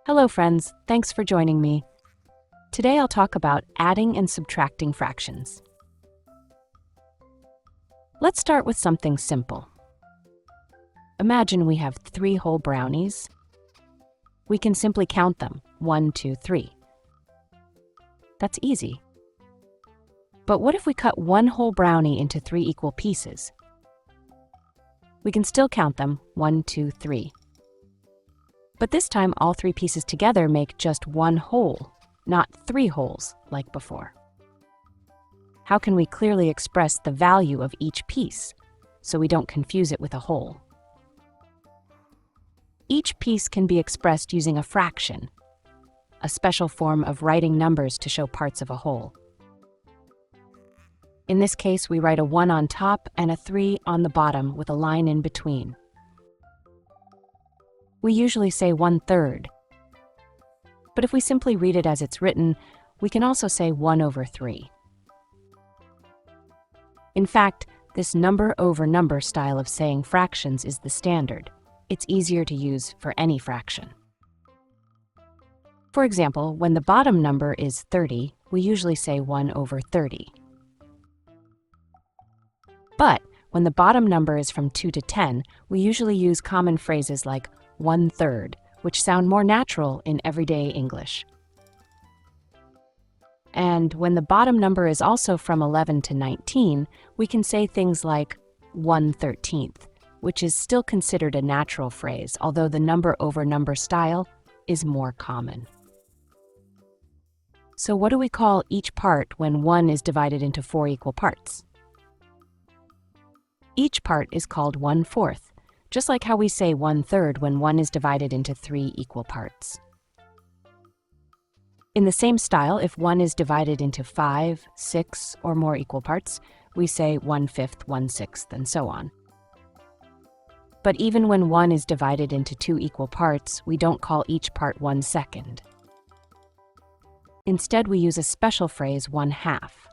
Hello friends, thanks for joining me. Today I'll talk about adding and subtracting fractions. Let's start with something simple. Imagine we have 3 whole brownies. We can simply count them, 1, 2, 3. That's easy. But what if we cut 1 whole brownie into 3 equal pieces? We can still count them, 1, 2, 3. But this time, all 3 pieces together make just 1 whole, not 3 wholes like before. How can we clearly express the value of each piece so we don't confuse it with a whole? Each piece can be expressed using a fraction, a special form of writing numbers to show parts of a whole. In this case, we write a 1 on top and a 3 on the bottom with a line in between. We usually say 1/3. But if we simply read it as it's written, we can also say 1/3. In fact, this number over number style of saying fractions is the standard. It's easier to use for any fraction. For example, when the bottom number is 30, we usually say 1/30. But when the bottom number is from 2 to 10, we usually use common phrases like 1/3, which sound more natural in everyday English. And when the bottom number is also from 11 to 19, we can say things like 1/13, which is still considered a natural phrase, although the number over number style is more common. So what do we call each part when 1 is divided into 4 equal parts? Each part is called 1/4. Just like how we say 1/3 when 1 is divided into 3 equal parts. In the same style, if 1 is divided into 5, 6, or more equal parts, we say 1/5, 1/6, and so on. But even when 1 is divided into 2 equal parts, we don't call each part 1/2. Instead, we use a special phrase 1/2.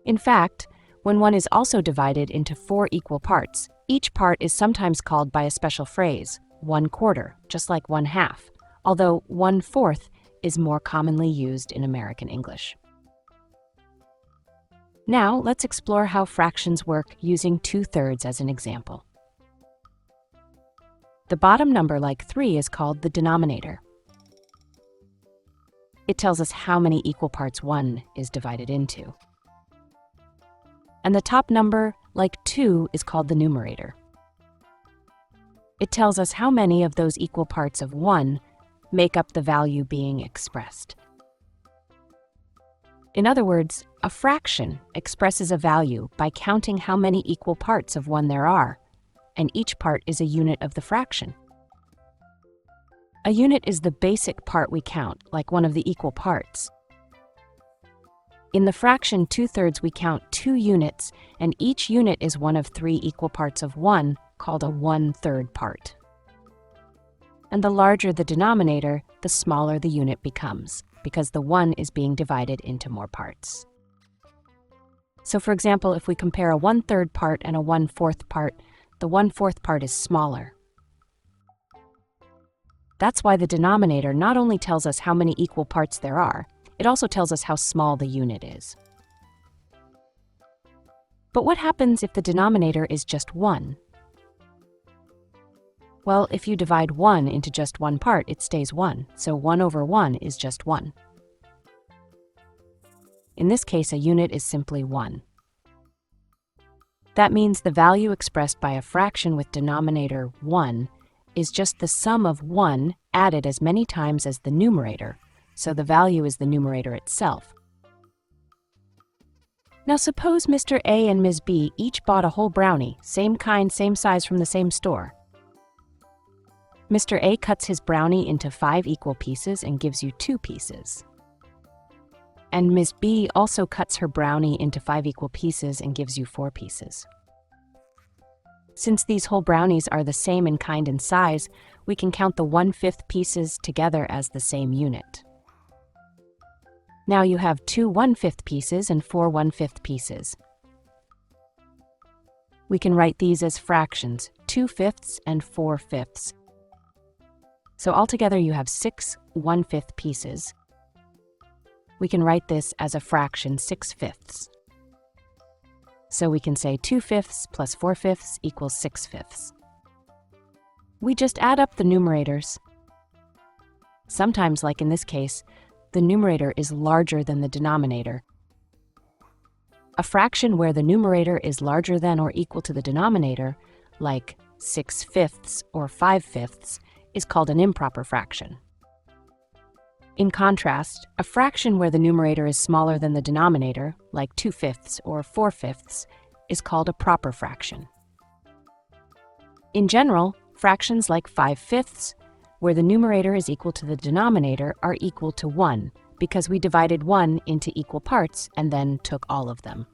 In fact, when 1 is also divided into 4 equal parts, each part is sometimes called by a special phrase, 1/4, just like 1/2, although 1/4 is more commonly used in American English. Now, let's explore how fractions work using 2/3 as an example. The bottom number, like 3, is called the denominator. It tells us how many equal parts 1 is divided into. And the top number, like 2, is called the numerator. It tells us how many of those equal parts of 1 make up the value being expressed. In other words, a fraction expresses a value by counting how many equal parts of 1 there are, and each part is a unit of the fraction. A unit is the basic part we count, like one of the equal parts. In the fraction 2/3, we count 2 units, and each unit is one of 3 equal parts of 1, called a 1/3 part. And the larger the denominator, the smaller the unit becomes, because the 1 is being divided into more parts. So for example, if we compare a 1/3 part and a 1/4 part, the 1/4 part is smaller. That's why the denominator not only tells us how many equal parts there are, it also tells us how small the unit is. But what happens if the denominator is just 1? Well, if you divide 1 into just one part, it stays 1, so 1/1 is just 1. In this case, a unit is simply 1. That means the value expressed by a fraction with denominator 1 is just the sum of 1 added as many times as the numerator, so the value is the numerator itself. Now suppose Mr. A and Ms. B each bought a whole brownie, same kind, same size from the same store. Mr. A cuts his brownie into 5 equal pieces and gives you 2 pieces. And Ms. B also cuts her brownie into 5 equal pieces and gives you 4 pieces. Since these whole brownies are the same in kind and size, we can count the 1/5 pieces together as the same unit. Now you have 2 1/5 pieces and 4 1/5 pieces. We can write these as fractions, 2/5 and 4/5. So altogether you have 6 1/5 pieces. We can write this as a fraction 6/5. So we can say 2/5 plus 4/5 equals 6/5. We just add up the numerators. Sometimes, like in this case, the numerator is larger than the denominator. A fraction where the numerator is larger than or equal to the denominator, like 6/5 or 5/5, is called an improper fraction. In contrast, a fraction where the numerator is smaller than the denominator, like 2/5 or 4/5, is called a proper fraction. In general, fractions like 5/5, where the numerator is equal to the denominator, are equal to 1, because we divided 1 into equal parts and then took all of them.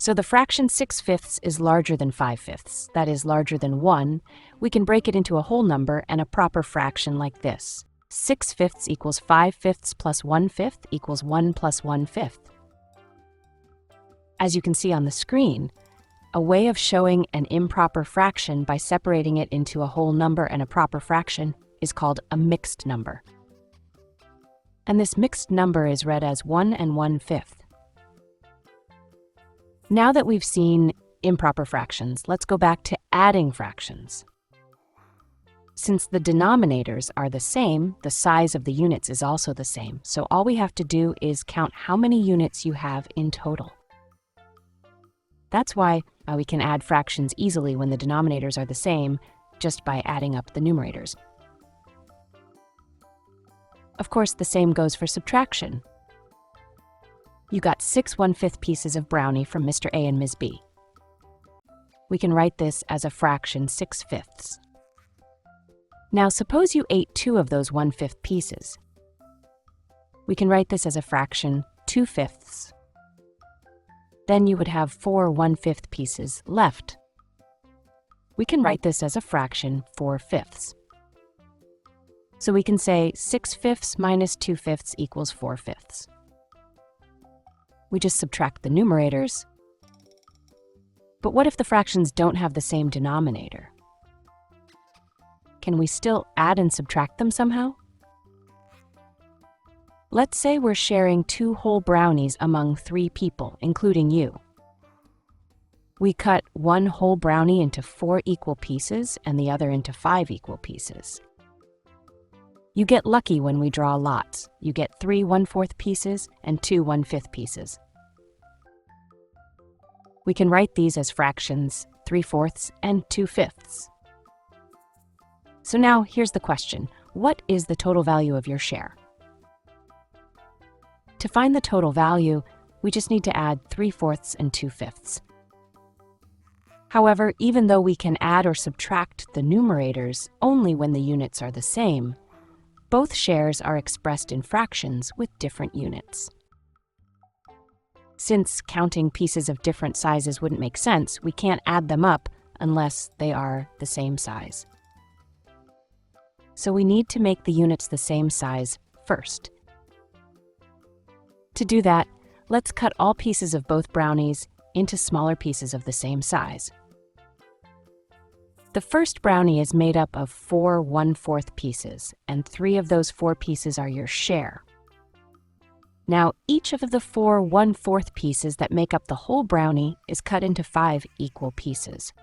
So the fraction 6/5 is larger than 5/5, that is larger than 1. We can break it into a whole number and a proper fraction like this. 6/5 equals 5/5 plus 1/5 equals 1 plus 1/5. As you can see on the screen, a way of showing an improper fraction by separating it into a whole number and a proper fraction is called a mixed number. And this mixed number is read as 1 and 1/5. Now that we've seen improper fractions, let's go back to adding fractions. Since the denominators are the same, the size of the units is also the same. So all we have to do is count how many units you have in total. That's why we can add fractions easily when the denominators are the same, just by adding up the numerators. Of course, the same goes for subtraction. You got 6 1/5 pieces of brownie from Mr. A and Ms. B. We can write this as a fraction 6/5. Now suppose you ate 2 of those 1/5 pieces. We can write this as a fraction 2/5. Then you would have 4 1/5 pieces left. We can write this as a fraction 4/5. So we can say 6/5 minus 2/5 equals 4/5. We just subtract the numerators. But what if the fractions don't have the same denominator? Can we still add and subtract them somehow? Let's say we're sharing 2 whole brownies among 3 people, including you. We cut 1 whole brownie into 4 equal pieces and the other into 5 equal pieces. You get lucky when we draw lots. You get 3 1/4 pieces and 2 1/5 pieces. We can write these as fractions 3/4 and 2/5. So now here's the question. What is the total value of your share? To find the total value, we just need to add 3/4 and 2/5. However, even though we can add or subtract the numerators only when the units are the same, both shares are expressed in fractions with different units. Since counting pieces of different sizes wouldn't make sense, we can't add them up unless they are the same size. So we need to make the units the same size first. To do that, let's cut all pieces of both brownies into smaller pieces of the same size. The first brownie is made up of 4 1/4 pieces, and 3 of those 4 pieces are your share. Now, each of the 4 1/4 pieces that make up the whole brownie is cut into 5 equal pieces.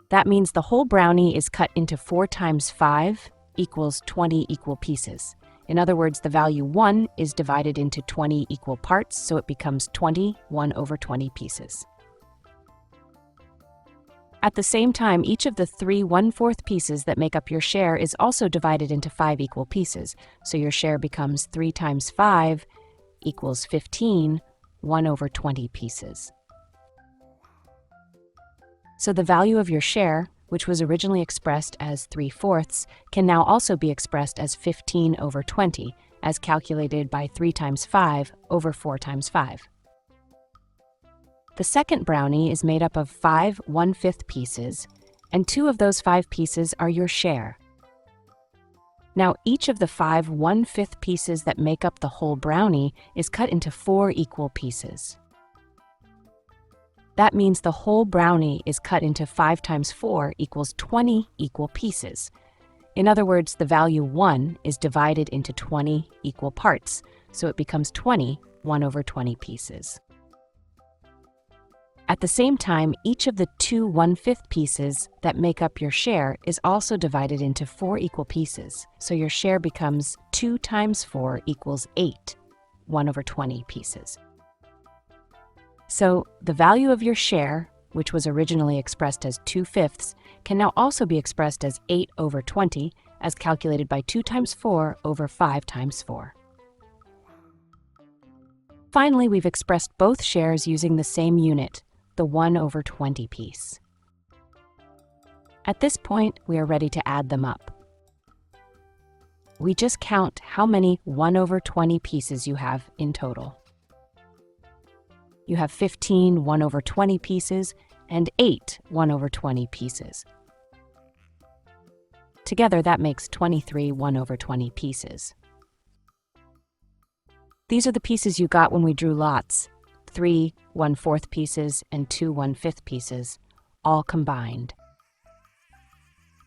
That means the whole brownie is cut into 4 times 5 equals 20 equal pieces. In other words, the value 1 is divided into 20 equal parts, so it becomes 20 1/20 pieces. At the same time, each of the 3 1/4 pieces that make up your share is also divided into 5 equal pieces, so your share becomes 3 times 5 equals 15 1/20 pieces. So the value of your share, which was originally expressed as 3/4, can now also be expressed as 15/20, as calculated by 3 times 5 over 4 times 5. The second brownie is made up of 5 1/5 pieces, and 2 of those 5 pieces are your share. Now, each of the 5 1/5 pieces that make up the whole brownie is cut into 4 equal pieces. That means the whole brownie is cut into 5 times 4 equals 20 equal pieces. In other words, the value 1 is divided into 20 equal parts, so it becomes 1/20 pieces. At the same time, each of the 2 1/5 pieces that make up your share is also divided into 4 equal pieces, so your share becomes 2 times 4 equals 8, 1/20 pieces. So the value of your share, which was originally expressed as 2/5, can now also be expressed as 8/20, as calculated by 2 times 4 over 5 times 4. Finally, we've expressed both shares using the same unit, the 1/20 piece. At this point, we are ready to add them up. We just count how many 1/20 pieces you have in total. You have 15 1/20 pieces and 8 1/20 pieces. Together, that makes 23 1/20 pieces. These are the pieces you got when we drew lots, 3 1/4 pieces and 2 1/5 pieces, all combined.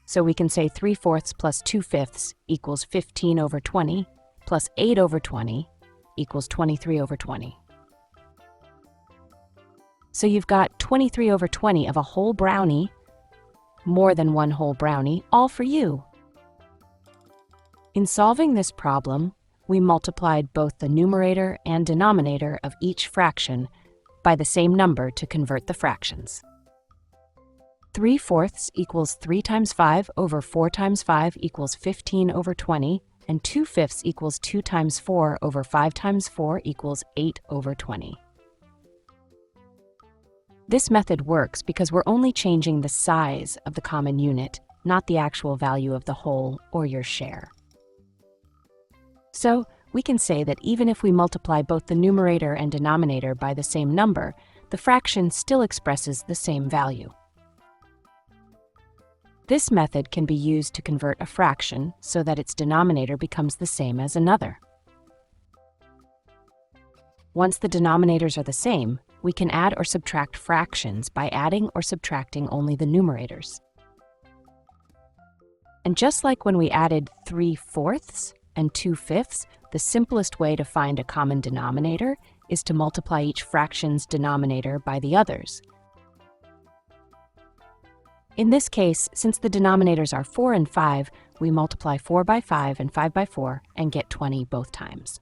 So we can say 3/4 plus 2/5 equals 15/20, plus 8/20 equals 23/20. So you've got 23/20 of a whole brownie, more than one whole brownie, all for you. In solving this problem, we multiplied both the numerator and denominator of each fraction by the same number to convert the fractions. 3/4 equals 3 times 5 over 4 times 5 equals 15/20, and 2/5 equals 2 times 4 over 5 times 4 equals 8/20. This method works because we're only changing the size of the common unit, not the actual value of the whole or your share. So we can say that even if we multiply both the numerator and denominator by the same number, the fraction still expresses the same value. This method can be used to convert a fraction so that its denominator becomes the same as another. Once the denominators are the same, we can add or subtract fractions by adding or subtracting only the numerators. And just like when we added 3/4 and 2/5, the simplest way to find a common denominator is to multiply each fraction's denominator by the others. In this case, since the denominators are 4 and 5, we multiply 4 by 5 and 5 by 4 and get 20 both times.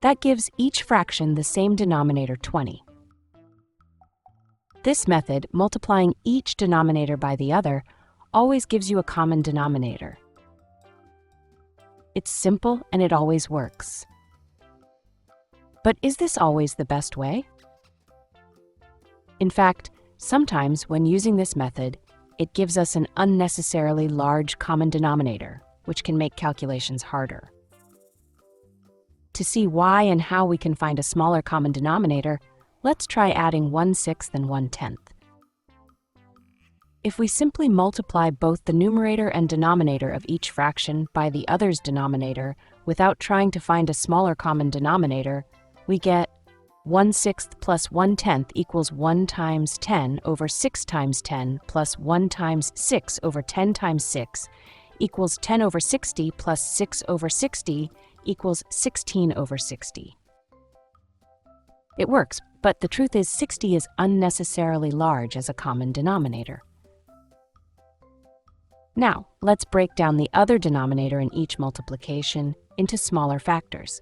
That gives each fraction the same denominator, 20. This method, multiplying each denominator by the other, always gives you a common denominator. It's simple and it always works. But is this always the best way? In fact, sometimes when using this method, it gives us an unnecessarily large common denominator, which can make calculations harder. To see why and how we can find a smaller common denominator, let's try adding 1/6 and 1/10. If we simply multiply both the numerator and denominator of each fraction by the other's denominator without trying to find a smaller common denominator, we get 1/6 plus 1/10 equals 1 times 10 over 6 times 10 plus 1 times 6 over 10 times 6 equals 10 over 60 plus 6 over 60 equals 16 over 60. It works, but the truth is 60 is unnecessarily large as a common denominator. Now, let's break down the other denominator in each multiplication into smaller factors.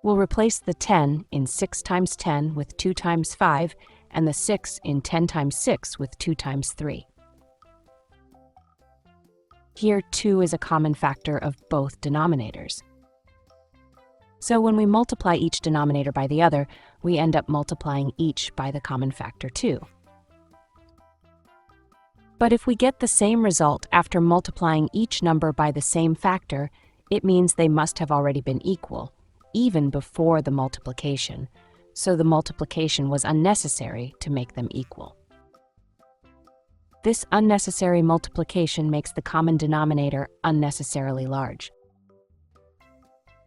We'll replace the 10 in 6 times 10 with 2 times 5, and the 6 in 10 times 6 with 2 times 3. Here, 2 is a common factor of both denominators. So when we multiply each denominator by the other, we end up multiplying each by the common factor 2. But if we get the same result after multiplying each number by the same factor, it means they must have already been equal, even before the multiplication, so the multiplication was unnecessary to make them equal. This unnecessary multiplication makes the common denominator unnecessarily large.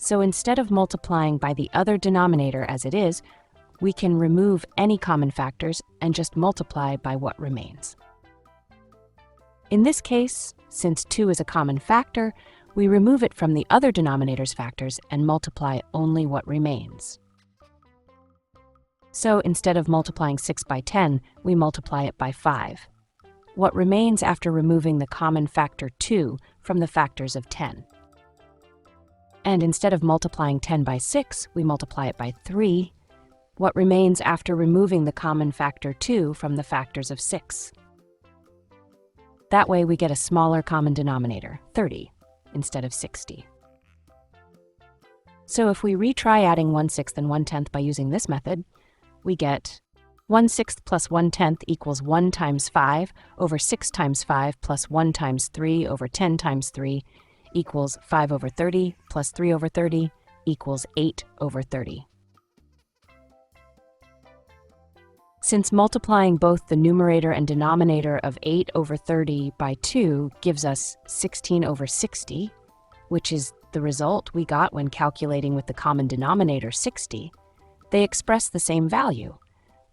So instead of multiplying by the other denominator as it is, we can remove any common factors and just multiply by what remains. In this case, since 2 is a common factor, we remove it from the other denominator's factors and multiply only what remains. So instead of multiplying 6 by 10, we multiply it by 5. What remains after removing the common factor 2 from the factors of 10. And instead of multiplying 10 by 6, we multiply it by 3. What remains after removing the common factor 2 from the factors of 6. That way we get a smaller common denominator, 30, instead of 60. So if we retry adding 1/6 and 1/10 by using this method, we get 1/6 plus 1/10 equals 1 times 5 over 6 times 5 plus 1 times 3 over 10 times 3 equals 5 over 30 plus 3 over 30 equals 8 over 30. Since multiplying both the numerator and denominator of 8 over 30 by 2 gives us 16 over 60, which is the result we got when calculating with the common denominator 60, they express the same value,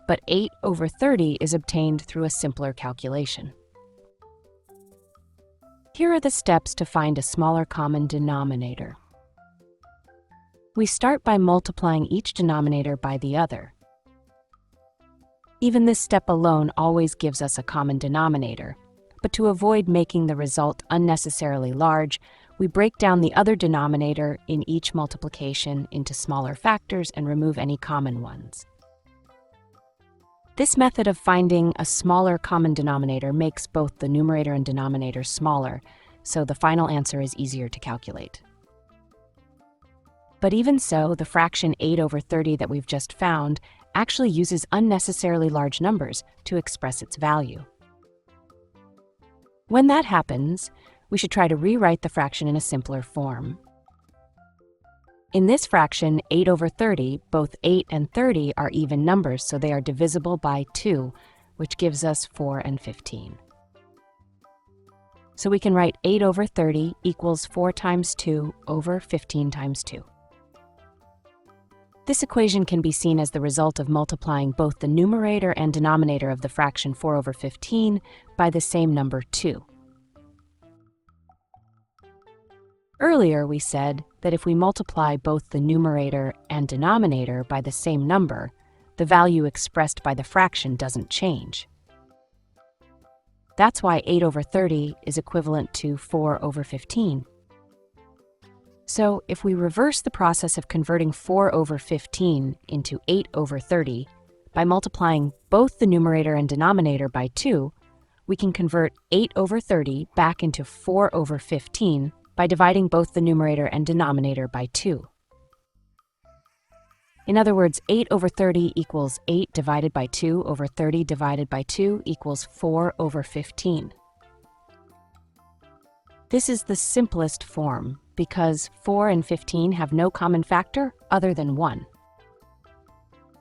but 8 over 30 is obtained through a simpler calculation. Here are the steps to find a smaller common denominator. We start by multiplying each denominator by the other. Even this step alone always gives us a common denominator, but to avoid making the result unnecessarily large, we break down the other denominator in each multiplication into smaller factors and remove any common ones. This method of finding a smaller common denominator makes both the numerator and denominator smaller, so the final answer is easier to calculate. But even so, the fraction 8 over 30 that we've just found actually uses unnecessarily large numbers to express its value. When that happens, we should try to rewrite the fraction in a simpler form. In this fraction, 8 over 30, both 8 and 30 are even numbers, so they are divisible by 2, which gives us 4 and 15. So we can write 8 over 30 equals 4 times 2 over 15 times 2. This equation can be seen as the result of multiplying both the numerator and denominator of the fraction 4 over 15 by the same number 2. Earlier we said that if we multiply both the numerator and denominator by the same number, the value expressed by the fraction doesn't change. That's why 8 over 30 is equivalent to 4 over 15. So if we reverse the process of converting 4 over 15 into 8 over 30 by multiplying both the numerator and denominator by 2, we can convert 8 over 30 back into 4 over 15 by dividing both the numerator and denominator by 2. In other words, 8 over 30 equals 8 divided by 2 over 30 divided by 2 equals 4 over 15. This is the simplest form because 4 and 15 have no common factor other than 1.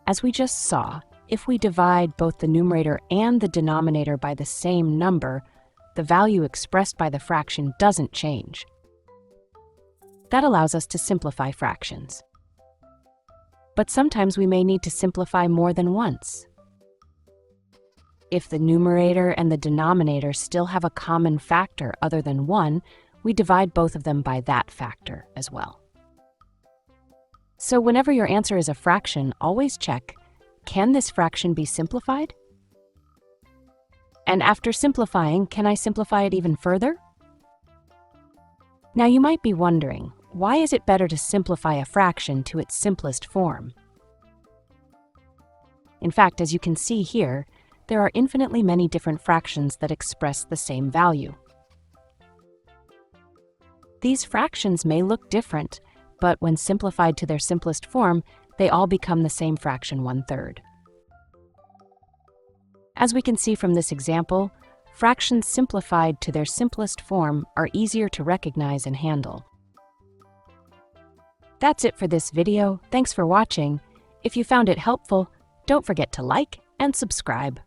As we just saw, if we divide both the numerator and the denominator by the same number, the value expressed by the fraction doesn't change. That allows us to simplify fractions. But sometimes we may need to simplify more than once. If the numerator and the denominator still have a common factor other than 1, we divide both of them by that factor as well. So whenever your answer is a fraction, always check, can this fraction be simplified? And after simplifying, can I simplify it even further? Now you might be wondering, why is it better to simplify a fraction to its simplest form? In fact, as you can see here, there are infinitely many different fractions that express the same value. These fractions may look different, but when simplified to their simplest form, they all become the same fraction 1/3. As we can see from this example, fractions simplified to their simplest form are easier to recognize and handle. That's it for this video. Thanks for watching. If you found it helpful, don't forget to like and subscribe.